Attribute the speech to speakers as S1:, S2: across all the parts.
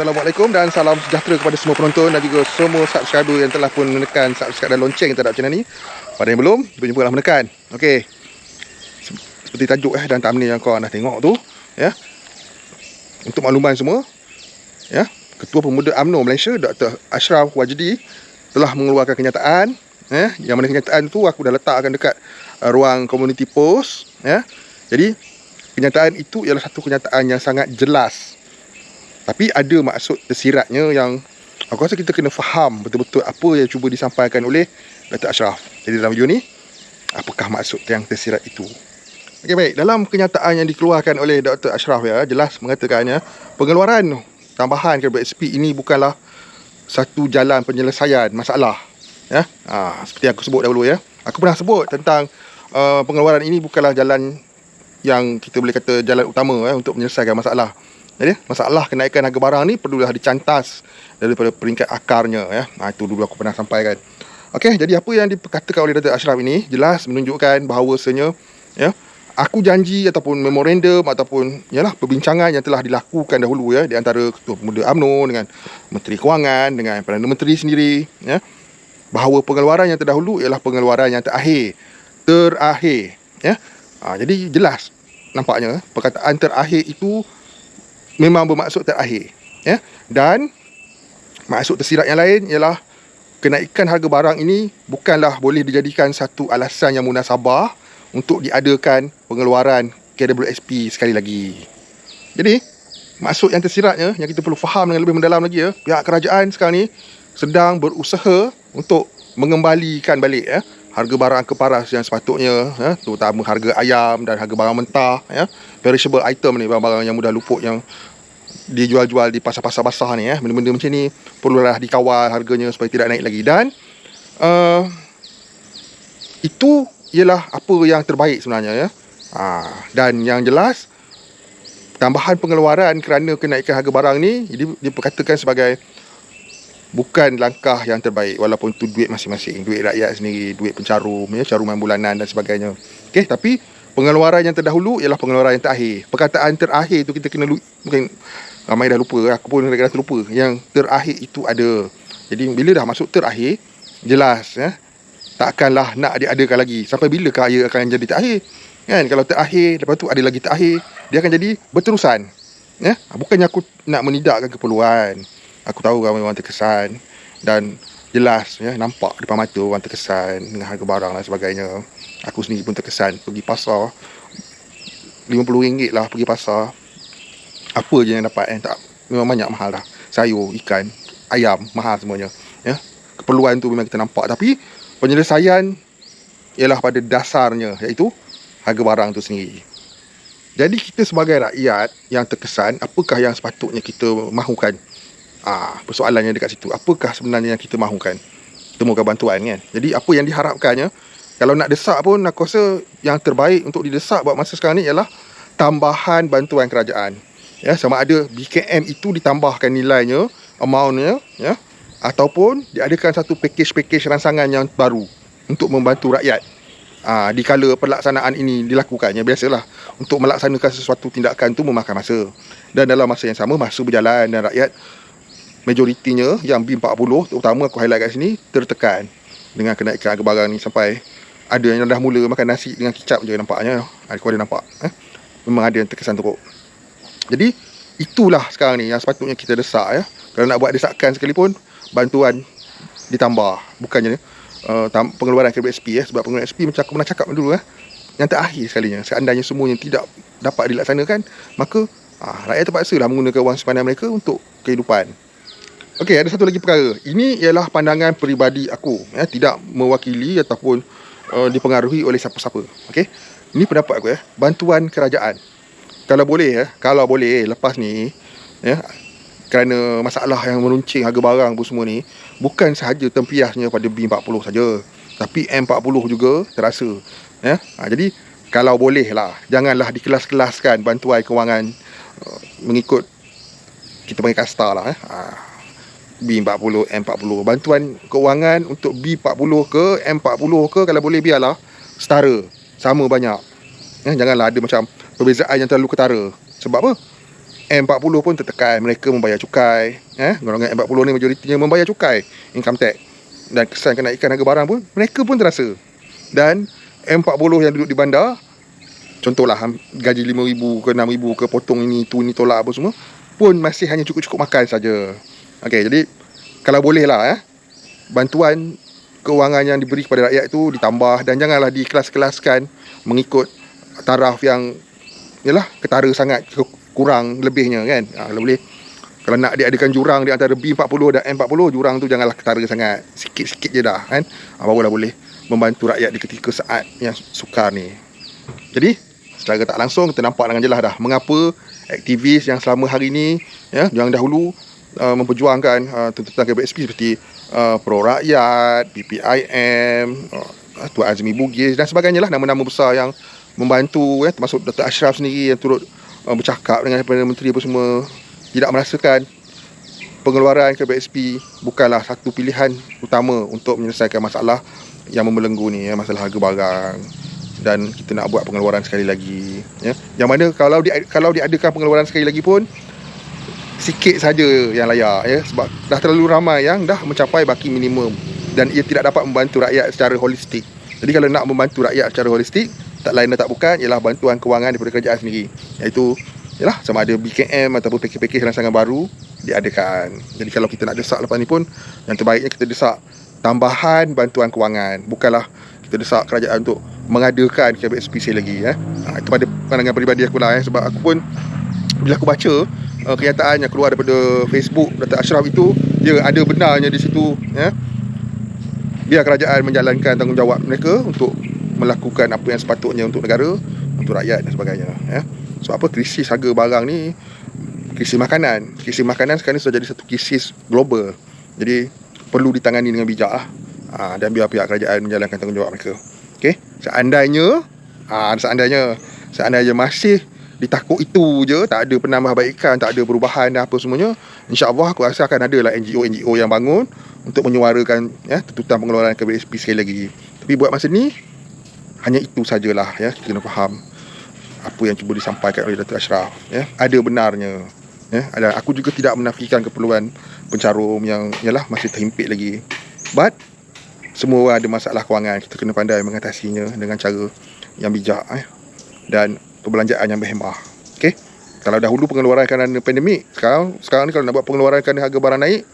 S1: Assalamualaikum dan salam sejahtera kepada semua penonton dan juga semua subscriber yang telah pun menekan subscribe dan lonceng terhadap channel ni. Pada yang belum, jumpa-jumpalah menekan. Okey. Seperti tajuk dan thumbnail yang kau dah tengok tu, ya. Untuk makluman semua, ya, Ketua Pemuda UMNO Malaysia Dr. Ashraf Wajdi telah mengeluarkan kenyataan, ya, yang mana kenyataan tu aku dah letakkan dekat ruang community post, ya. Jadi kenyataan itu ialah satu kenyataan yang sangat jelas. Tapi ada maksud tersiratnya yang aku rasa kita kena faham betul-betul apa yang cuba disampaikan oleh Dr. Ashraf. Jadi dalam video ni, apakah maksud yang tersirat itu? Okey, baik. Dalam kenyataan yang dikeluarkan oleh Dr. Ashraf, ya, jelas mengatakannya pengeluaran tambahan KBSP ini bukanlah satu jalan penyelesaian masalah. Ya, seperti aku sebut dahulu, ya. Aku pernah sebut tentang pengeluaran ini bukanlah jalan yang kita boleh kata jalan utama, untuk menyelesaikan masalah. Jadi masalah kenaikan harga barang ni perlulah dicantas daripada peringkat akarnya, ya. Itu dulu aku pernah sampaikan. Okey, jadi apa yang dikatakan oleh Dr. Ashraf ini jelas menunjukkan bahawasanya, ya, aku janji ataupun memorandum ataupun yalah perbincangan yang telah dilakukan dahulu, ya, di antara Ketua Pemuda UMNO dengan Menteri Kewangan dengan Perdana Menteri sendiri, ya, bahawa pengeluaran yang terdahulu ialah pengeluaran yang terakhir, ya. Jadi jelas nampaknya perkataan terakhir itu memang bermaksud terakhir, ya. Dan maksud tersirat yang lain ialah kenaikan harga barang ini bukanlah boleh dijadikan satu alasan yang munasabah untuk diadakan pengeluaran KWSP sekali lagi. Jadi maksud yang tersiratnya yang kita perlu faham dengan lebih mendalam lagi, ya, pihak kerajaan sekarang ni sedang berusaha untuk mengembalikan balik, ya, harga barang keparas yang sepatutnya, ya, terutama harga ayam dan harga barang mentah, ya, perishable item ni, barang-barang yang mudah luput yang dijual-jual di pasar-pasar basah ni, ya. Benda-benda macam ni perlulah dikawal harganya supaya tidak naik lagi. Dan itu ialah apa yang terbaik sebenarnya, ya. Dan yang jelas tambahan pengeluaran kerana kenaikan harga barang ni diperkatakan sebagai bukan langkah yang terbaik, walaupun itu duit masing-masing, duit rakyat sendiri, duit pencarum, ya, caruman bulanan dan sebagainya. Okey, tapi pengeluaran yang terdahulu ialah pengeluaran yang terakhir. Perkataan terakhir itu kita kena mungkin ramai dah lupa, aku pun dah terlupa. Yang terakhir itu ada. Jadi bila dah masuk terakhir, jelas, ya, takkanlah nak diadakan lagi. Sampai bilakah ia akan jadi terakhir? Kan, kalau terakhir, lepas tu ada lagi terakhir, dia akan jadi berterusan. Ya, bukannya aku nak menidakkan keperluan. Aku tahu ramai orang terkesan dan jelas, ya, nampak depan mata orang terkesan dengan harga barang dan sebagainya. Aku sendiri pun terkesan pergi pasar, RM50 lah pergi pasar. Apa je yang dapat, tak, memang banyak mahal dah. Sayur, ikan, ayam, mahal semuanya, ya. Keperluan tu memang kita nampak, tapi penyelesaian ialah pada dasarnya, iaitu harga barang tu sendiri. Jadi kita sebagai rakyat yang terkesan, apakah yang sepatutnya kita mahukan? Persoalannya dekat situ. Apakah sebenarnya yang kita mahukan? Temukan bantuan, kan? Jadi apa yang diharapkannya, kalau nak desak pun aku rasa yang terbaik untuk didesak buat masa sekarang ni ialah tambahan bantuan kerajaan. Ya, sama ada BKM itu ditambahkan nilainya, amountnya, ya, ataupun diadakan satu package ransangan yang baru untuk membantu rakyat. Dikala pelaksanaan ini dilakukannya, biasalah untuk melaksanakan sesuatu tindakan tu memakan masa. Dan dalam masa yang sama, masa berjalan dan rakyat majoritinya yang B40 terutama aku highlight kat sini tertekan dengan kenaikan harga barang ni, sampai ada yang dah mula makan nasi dengan kicap je nampaknya. Aku ada nampak, memang ada yang terkesan teruk. Jadi itulah sekarang ni yang sepatutnya kita desak, ya. Kalau nak buat desakan sekalipun, bantuan ditambah, bukannya pengeluaran KBSP, ya. Sebab pengeluaran KBSP macam aku pernah cakap dulu, yang terakhir sekalinya, seandainya semuanya tidak dapat dilaksanakan, maka rakyat terpaksa lah menggunakan wang simpanan mereka untuk kehidupan. Okey, ada satu lagi perkara. Ini ialah pandangan peribadi aku, ya, tidak mewakili ataupun dipengaruhi oleh siapa-siapa. Okey, ini pendapat aku, ya. Bantuan kerajaan, kalau boleh lepas ni, ya, kerana masalah yang meruncing harga barang pun semua ni, bukan sahaja tempiasnya pada B40 saja, tapi M40 juga terasa, ya. Jadi kalau boleh lah, janganlah dikelas-kelaskan bantuan kewangan mengikut kita panggil kasta lah, B40, M40. Bantuan keuangan untuk B40 ke M40 ke, kalau boleh biarlah setara, sama banyak, ya. Janganlah ada macam perbezaan yang terlalu ketara. Sebab apa? M40 pun tertekan, mereka membayar cukai. Golongan M40 ni majoritinya membayar cukai, income tax. Dan kesan kenaikan harga barang pun mereka pun terasa. Dan M40 yang duduk di bandar, contohlah gaji RM5,000 ke RM6,000 ke, potong ini tu ni tolak apa semua, pun masih hanya cukup-cukup makan saja. Okey, jadi kalau boleh lah bantuan kewangan yang diberi kepada rakyat itu ditambah, dan janganlah dikelas-kelaskan mengikut taraf yang yalah ketara sangat, kurang lebihnya kan. Kalau boleh, kalau nak diadakan jurang di antara B40 dan M40, jurang tu janganlah ketara sangat, sikit-sikit je dah kan. Barulah boleh membantu rakyat di ketika saat yang sukar ni. Jadi secara tak langsung kita nampak dengan jelas dah mengapa aktivis yang selama hari ni yang dahulu memperjuangkan tuntutan KBSP seperti Pro Rakyat, BPIM, Tuan Azmi Bugis dan sebagainya lah, nama-nama besar yang membantu, termasuk Dr. Ashraf sendiri yang turut bercakap dengan Perdana Menteri apa semua, tidak merasakan pengeluaran KBSP bukanlah satu pilihan utama untuk menyelesaikan masalah yang membelenggu ni, masalah harga barang. Dan kita nak buat pengeluaran sekali lagi, yang mana kalau diadakan pengeluaran sekali lagi pun sikit saja yang layak, sebab dah terlalu ramai yang dah mencapai baki minimum dan ia tidak dapat membantu rakyat secara holistik. Jadi kalau nak membantu rakyat secara holistik, tak lain dan tak bukan ialah bantuan kewangan daripada kerajaan sendiri, iaitu sama ada BKM ataupun pakej-pakej rancangan baru diadakan. Jadi kalau kita nak desak lepas ni pun, yang terbaiknya kita desak tambahan bantuan kewangan, bukanlah kita desak kerajaan untuk mengadakan KBSP lagi. Itu pada pandangan peribadi aku lah, sebab aku pun bila aku baca kenyataan yang keluar daripada Facebook Dr. Ashraf itu, dia ada benarnya di situ. Biar kerajaan menjalankan tanggungjawab mereka untuk melakukan apa yang sepatutnya untuk negara, untuk rakyat dan sebagainya. Sebab apa, krisis harga barang ni, krisis makanan sekarang ni sudah jadi satu krisis global. Jadi perlu ditangani dengan bijak dan biar pihak kerajaan menjalankan tanggungjawab mereka. Okey, seandainya masih ditakut itu je, tak ada penambahbaikan, tak ada perubahan dan apa semuanya, insya-Allah aku rasa akan ada lah NGO yang bangun untuk menyuarakan tuntutan pengeluaran KBSP sekali lagi. Tapi buat masa ni hanya itu sajalah, kita kena faham apa yang cuba disampaikan oleh Dr. Ashraf, ada benarnya. Aku juga tidak menafikan keperluan pencarum yang masih terhimpit lagi. But semua orang ada masalah kewangan, kita kena pandai mengatasinya dengan cara yang bijak dan perbelanjaan yang berhemah. Okey. Kalau dahulu pengeluaran kerana pandemik, sekarang ni kalau nak buat pengeluaran kerana harga barang naik,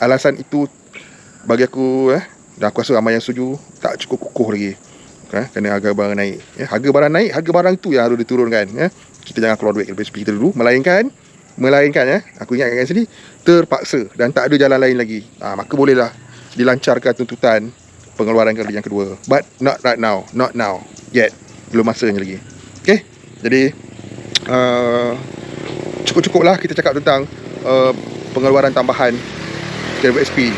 S1: alasan itu bagi aku dan aku rasa ramai yang setuju, tak cukup kukuh lagi. Kerana harga barang naik. Harga barang naik, harga barang tu yang harus diturunkan. Kita jangan keluar duit KBSP kita dulu, melainkan aku ingatkan sini, terpaksa dan tak ada jalan lain lagi, maka bolehlah dilancarkan tuntutan pengeluaran kali yang kedua. But not right now, not now yet, belum masanya lagi. Okay, jadi cukup-cukuplah kita cakap tentang pengeluaran tambahan KBSP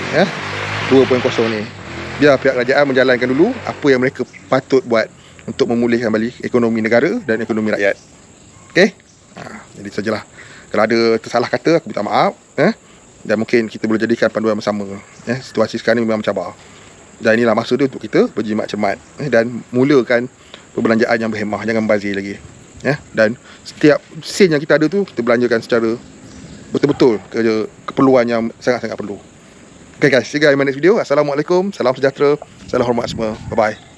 S1: 2.0 ni. Biar pihak kerajaan menjalankan dulu apa yang mereka patut buat untuk memulihkan balik ekonomi negara dan ekonomi rakyat. Okay, jadi sajalah. Kalau ada tersalah kata, aku minta maaf. Dan mungkin kita boleh jadikan panduan bersama. Situasi sekarang ni memang mencabar. Dan inilah masa dia untuk kita berjimat cermat dan mulakan perbelanjaan yang berhemah, jangan membazir lagi. Dan setiap sen yang kita ada tu, kita belanjakan secara betul-betul keperluan yang sangat-sangat perlu. Okay guys, see you guys in my next video. Assalamualaikum, salam sejahtera, salam hormat semua. Bye-bye.